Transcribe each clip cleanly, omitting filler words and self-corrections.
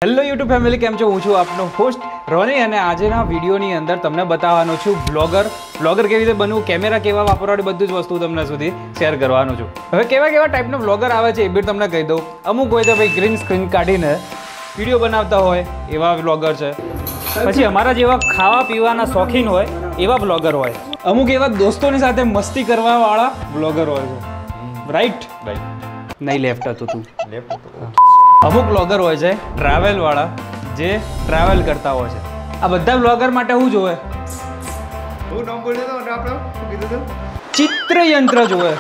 Hello YouTube family, કેમ છો? હું છું આપનો હોસ્ટ રોની અને આજના વિડીયોની અંદર તમને બતાવવાનો છું બ્લોગર કેવી રીતે બનવું, કેમેરા કેવા વાપરવાની, બધું જ વસ્તુ તમને સુધી શેર કરવાનો છું. હવે કેવા ટાઈપનો બ્લોગર આવે છે એ બી તમને કહી દઉં. અમુક હોય તો ભાઈ ગ્રીન સ્ક્રીન કાઢીને વિડીયો બનાવતા હોય એવા બ્લોગર છે. પછી અમારા જેવા ખાવા પીવાના શોખીન હોય એવા બ્લોગર હોય. અમુક એવા દોસ્તોની સાથે મસ્તી કરવાવાળા બ્લોગર હોય છે. રાઈટ? નહીં, લેફ્ટ હતું તું. અમુક બ્લોગર હોય છે ટ્રાવેલવાળા, જે ટ્રાવેલ કરતા હોય છે. આ બધા બ્લોગર માટે શું જોવે? ચિત્રયંત્ર જોવે.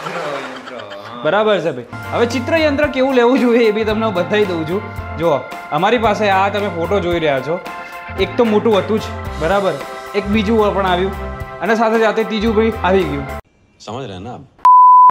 બરાબર છે ભાઈ. હવે ચિત્રયંત્ર કેવું લેવું જોઈએ એ બી તમને બતાવી દઉં છું. જુઓ, અમારી પાસે આ તમે ફોટો જોઈ રહ્યા છો. એક તો મોટું હતું જ, બરાબર, એક બીજું પણ આવ્યું અને સાથે સાથે ત્રીજું ભાઈ આવી ગયું. સમજ રહ્યા ને?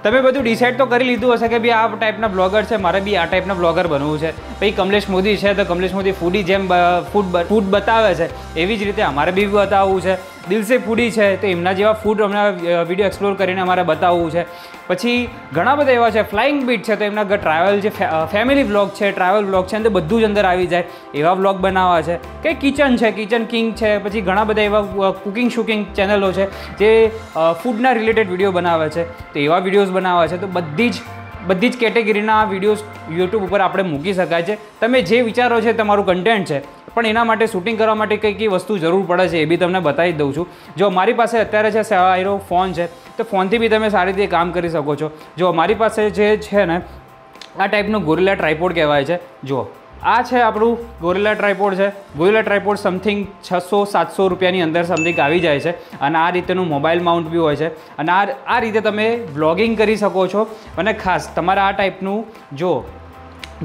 તમે બધું ડિસાઇડ તો કરી લીધું હશે કે ભાઈ આ ટાઈપના બ્લોગર છે, મારે બી આ ટાઈપના બ્લોગર બનવું છે. ભાઈ કમલેશ મોદી છે તો કમલેશ મોદી ફૂડી જેમ ફૂડ બતાવે છે એવી જ રીતે અમારે બી બતાવવું છે. દિલસે ફૂડી છે તો એમના જેવા ફૂડ હમણાં વિડીયો એક્સપ્લોર કરીને અમારે બતાવવું છે. પછી ઘણા બધા એવા છે, ફ્લાઇંગ બીટ છે તો એમના ટ્રાવેલ જે ફેમિલી વ્લોગ છે, ટ્રાવેલ વ્લોગ છે, અંદર બધું જ અંદર આવી જાય એવા વ્લોગ બનાવવા છે. કે કિચન છે, કિચન કિંગ છે, પછી ઘણા બધા એવા કુકિંગ શુકિંગ ચેનલો છે જે ફૂડના રિલેટેડ વિડીયો બનાવે છે, તો એવા વિડીયોઝ બનાવવા છે. તો બધી જ કેટેગરીના વિડીયોઝ યુટ્યુબ ઉપર આપણે મૂકી શકાય છે. તમે જે વિચારો છે તમારું કન્ટેન્ટ છે, પણ એના માટે શૂટિંગ કરવા માટે કઈ વસ્તુ જરૂર પડે છે એ બી તમને બતાવી દઉં છું. જો મારી પાસે અત્યારે છે સારો ફોન છે તો ફોનથી બી તમે સારી રીતે કામ કરી શકો છો. જો મારી પાસે જે છે ને આ ટાઈપનું ગોરિલા ટ્રાયપોડ કહેવાય છે. જો આ છે આપણું ગોરિલા ટ્રાયપોડ છે. ગોરિલા ટ્રાયપોડ સમથિંગ 600-700 રૂપિયાની અંદર સમથિંગ આવી જાય છે. અને આ રીતેનું મોબાઈલ માઉન્ટ બી હોય છે. અને આ રીતે તમે વ્લોગિંગ કરી શકો છો. અને ખાસ તમારે આ ટાઈપનું, જો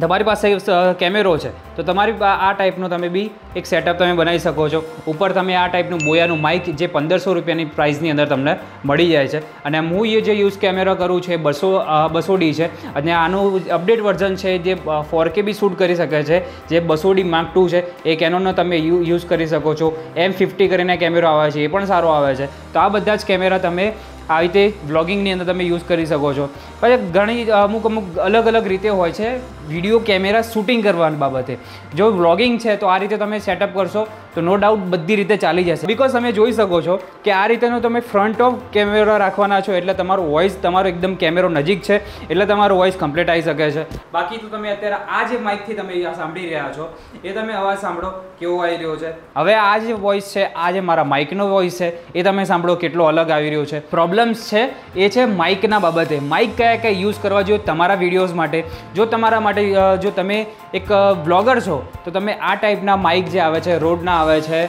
તમારી પાસે કેમેરો છે તો તમારી આ ટાઈપનો તમે બી એક સેટઅપ તમે બનાવી શકો છો. ઉપર તમે આ ટાઈપનું બોયાનું માઇક જે 1500 રૂપિયાની પ્રાઇસની અંદર તમને મળી જાય છે. અને હું એ જે યુઝ કેમેરા કરું છું એ 200D છે. અને આનું અપડેટ વર્ઝન છે જે 4K બી શૂટ કરી શકે છે, જે 200D Mark II છે. એ કેનોનનો તમે યુઝ કરી શકો છો. M50 કરીને કેમેરો આવે છે, એ પણ સારો આવે છે. તો આ બધા જ કેમેરા તમે આવી રીતે વ્લોગિંગની અંદર તમે યુઝ કરી શકો છો. પછી ઘણી અમુક અલગ રીતે હોય છે વિડીયો કેમેરા શૂટિંગ કરવાની બાબતે. જો વ્લોગિંગ છે તો આ રીતે તમે સેટઅપ કરશો તો નો ડાઉટ બધી રીતે ચાલી જશે. બિકોઝ તમે જોઈ શકો છો કે આ રીતેનો તમે ફ્રન્ટ ઓફ કેમેરા રાખવાના છો એટલે તમારો વોઇસ, તમારો એકદમ કેમેરો નજીક છે એટલે તમારો વોઇસ કમ્પ્લીટ આવી શકે છે. બાકી તો તમે અત્યારે આ જે માઇકથી તમે સાંભળી રહ્યા છો એ તમે અવાજ સાંભળો કેવો આવી રહ્યો છે. હવે આ જે વોઇસ છે, આ જે મારા માઇકનો વોઇસ છે એ તમે સાંભળો કેટલો અલગ આવી રહ્યો છે. પ્રોબ્લેમ્સ છે એ છે માઇકના બાબતે. માઇક કયા યુઝ કરવા જોઈએ તમારા વિડીયોઝ માટે. જો તમારા માટે, જો તમે એક વ્લોગર છો તો તમે આ ટાઈપના માઇક જે આવે છે, રોડના આવે છે,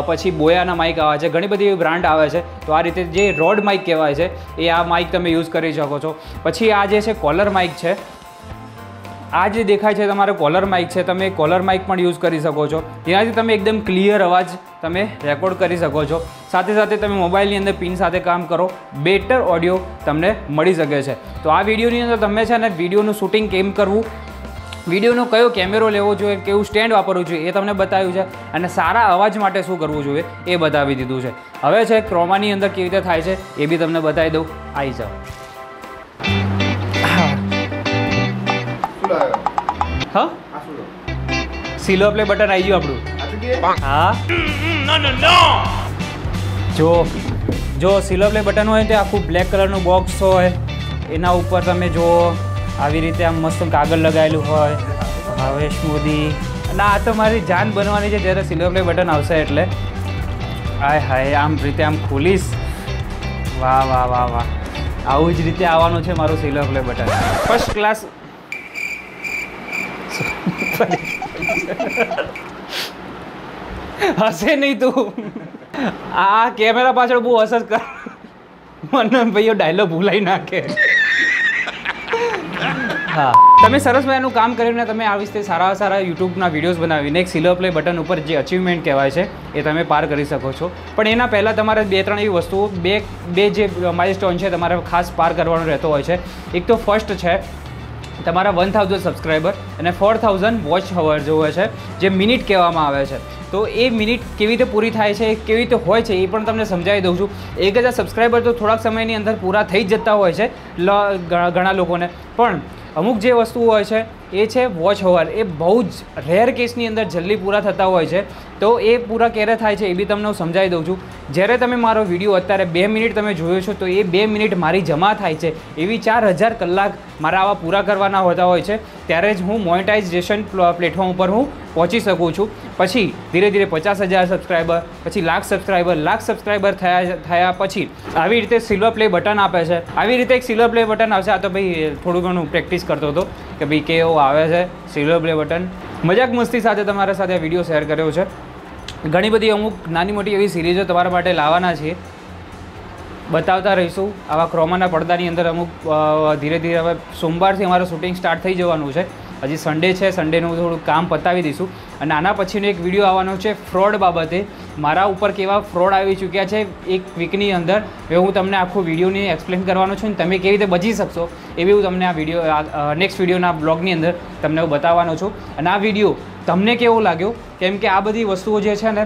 પછી બોયાના માઇક આવે છે, ઘણી બધી એવી બ્રાન્ડ આવે છે. તો આ રીતે જે રોડ માઇક કહેવાય છે એ આ માઇક તમે યુઝ કરી શકો છો. પછી આ જે છે કોલર માઇક છે, આ જે દેખાય છે તમારે કોલર માઇક છે, તમે કોલર માઇક પણ યુઝ કરી શકો છો. જેનાથી તમે એકદમ ક્લિયર અવાજ તમે રેકોર્ડ કરી શકો છો. સાથે સાથે તમે મોબાઈલની અંદર પિન સાથે કામ કરો, બેટર ઓડિયો તમને મળી શકે છે. તો આ વિડીયોની અંદર તમે છે ને વિડીયોનું શૂટિંગ કેમ કરવું, વિડીયોનો કયો કેમેરો લેવો જોઈએ, કેવું સ્ટેન્ડ વાપરવું જોઈએ એ તમને બતાવ્યું છે. અને સારા અવાજ માટે શું કરવું જોઈએ એ બતાવી દીધું છે. હવે છે ક્રોમાની અંદર કેવી રીતે થાય છે એ બી તમને બતાવી દઉં. આવી જાઓ. હા, સિલો પ્લે બટન આવી ગયું આપણું. હા, જો સિલો પ્લે બટન હોય તો આખું બ્લેક કલરનું બોક્સ હોય, એના ઉપર તમે જુઓ આવી રીતે આમ મસ્ત કાગળ લગાવેલું હોય, ભાવેશ મોદી. અને આ તો મારી જાન બનવાની છે જ્યારે સિલ્વર પ્લે બટન આવશે એટલે. હાય આમ રીતે આમ ખોલીશ. વાહ વાહ વાહ વાહ, આવું જ રીતે આવવાનું છે મારું silver play button. First class. હશે નહીં તું. આ કેમેરા પાછળ બહુ હસ કર, મને ભાઈઓ ડાયલોગ ભૂલાઈ નાખે. હા, તમે સરસ મજાનું કામ કરીને તમે આવી રીતે સારા યુટ્યુબના વિડીયોઝ બનાવીને એક સિલ્વર પ્લે બટન ઉપર જે અચીવમેન્ટ કહેવાય છે એ તમે પાર કરી શકો છો. પણ એના પહેલાં તમારે 2-3 એવી વસ્તુઓ, બે જે માઇલસ્ટોન છે તમારે ખાસ પાર કરવાનો રહેતો હોય છે. એક તો ફર્સ્ટ છે તમારા 1000 સબસ્ક્રાઈબર અને 4000 વોચ અવર જે હોય છે, જે મિનિટ કહેવામાં આવે છે. તો એ મિનિટ કેવી રીતે પૂરી થાય છે, કેવી રીતે હોય છે એ પણ તમને સમજાવી દઉં છું. 1000 સબસ્ક્રાઈબર તો થોડાક સમયની અંદર પૂરા થઈ જ જતા હોય છે ઘણા લોકોને. પણ અમુક જે વસ્તુ હોય છે એ છે વોચ ઓવર. એ બહુ જ રેર કેસની અંદર જલ્દી પૂરા થતા હોય છે. તો એ પૂરા ક્યારે થાય છે એ બી તમને હું સમજાવી દઉં છું. જ્યારે તમે મારો વિડીયો અત્યારે 2 મિનિટ તમે જોયો છો, તો એ 2 મિનિટ મારી જમા થાય છે એવી 4000 કલાક મારા આવા પૂરા કરવાના હોતા હોય છે. ત્યારે જ હું મોનેટાઇઝેશન પ્લેટફોર્મ ઉપર હું પહોંચી શકું છું. પછી ધીરે ધીરે 50,000 સબસ્ક્રાઈબર, પછી લાખ સબસ્ક્રાઈબર થયા પછી આવી રીતે સિલ્વર પ્લે બટન આપે છે. આવી રીતે એક સિલ્વર પ્લે બટન આવશે. આ તો ભાઈ થોડું ઘણું પ્રેક્ટિસ કરતો હતો કે ભાઈ કેવું આવે છે સિલ્વર પ્લે બટન. મજાક મસ્તી સાથે તમારા સાથે આ વિડીયો શેર કર્યો છે. ઘણી બધી અમુક નાની મોટી એવી સિરીઝો તમારા માટે લાવવાના છીએ, બતાવતા રહીશું. આવા ક્રોમાના પડદાની અંદર અમુક ધીરે ધીરે હવે સોમવારથી અમારું શૂટિંગ સ્ટાર્ટ થઈ જવાનું છે. હજી સન્ડે છે, સન્ડેનું થોડું કામ પતાવી દઈશું. અને આના પછીનો એક વિડીયો આવવાનો છે ફ્રોડ બાબતે. મારા ઉપર કેવા ફ્રોડ આવી ચૂક્યા છે એક વીકની અંદર, એ હું તમને આખું વિડીયોની એક્સપ્લેન કરવાનો છું. અને તમે કેવી રીતે બચી શકશો એ બી હું તમને આ વિડીયો નેક્સ્ટ વિડીયોના બ્લોગની અંદર તમને હું બતાવવાનો છું. અને આ વિડીયો તમને કેવો લાગ્યો, કેમ કે આ બધી વસ્તુઓ જે છે ને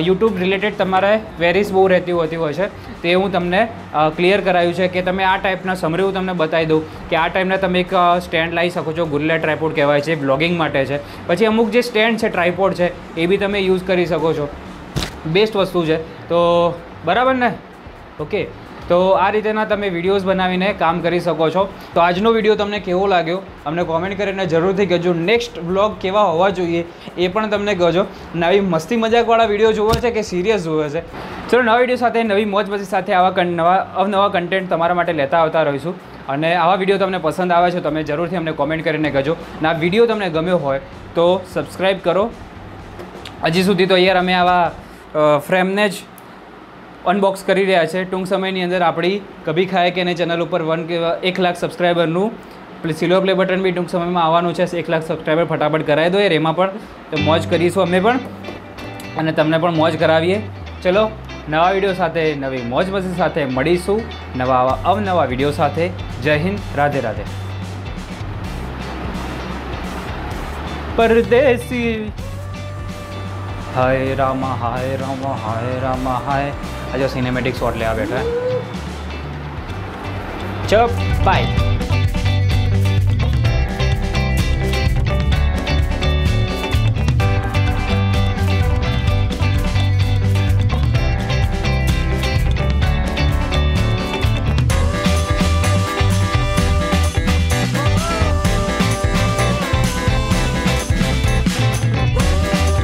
યુટ્યુબ રિલેટેડ તમારે વેરીઝ બહુ રહેતી હોતી હોય છે. તે હું તમને ક્લિયર કરાવ્યું છે કે તમે આ ટાઈપના સમરી હું તમને બતાવી દઉં કે આ ટાઈપના તમે એક સ્ટેન્ડ લાવી શકો છો. ગુલ્લા ટ્રાયપોડ કહેવાય છે, બ્લોગિંગ માટે છે. પછી અમુક જે સ્ટેન્ડ છે ટ્રાયપોડ છે એ બી તમે યુઝ કરી શકો છો. બેસ્ટ વસ્તુ છે. તો બરાબર ને? ઓકે, તો આ રીતેના તમે વિડીયોઝ બનાવીને કામ કરી શકો છો. તો આજનો વિડીયો તમને કેવો લાગ્યો અમને કોમેન્ટ કરીને જરૂરથી કહેજો. નેક્સ્ટ વ્લોગ કેવા હોવા જોઈએ એ પણ તમને કહેજો. નવી મસ્તી મજાકવાળા વિડીયો જોવો છે કે સિરિયસ જોવે છે? ચલો, નવા વિડીયો સાથે, નવી મોજ મસ્તી સાથે આવા અવનવા કન્ટેન્ટ તમારા માટે લેતા આવતા રહીશું. અને આવા વિડીયો તમને પસંદ આવે છે તમે જરૂરથી અમને કોમેન્ટ કરીને કહેજો. અને આ વિડીયો તમને ગમ્યો હોય તો સબસ્ક્રાઈબ કરો. હજી સુધી તો યાર અમે આવા ફ્રેમને જ અનબોક્સ કરી રહ્યા છે. ટૂંક સમયની અંદર આપણી કભી ખાય કે નહીં ચેનલ ઉપર 1 લાખ સબસ્ક્રાઈબરનું સિલ્વર પ્લે બટન બી ટૂંક સમયમાં આવવાનું છે. 1 લાખ સબસ્ક્રાઈબર ફટાફટ કરાવી દો યાર. એમાં પણ તો મોજ કરીશું અમે પણ, અને તમને પણ મોજ કરાવીએ. ચલો, નવા વિડીયો સાથે, નવી મોજ મસ્તી સાથે મળીશું, નવા અવનવા વિડીયો સાથે. જય હિન્દ, રાધે રાધે. પરદેસી હાય રામ હાય રામ હાય રામ હાય. આજે સિનેમેટિક શોટ લેવા બેઠા. ચપ બાય.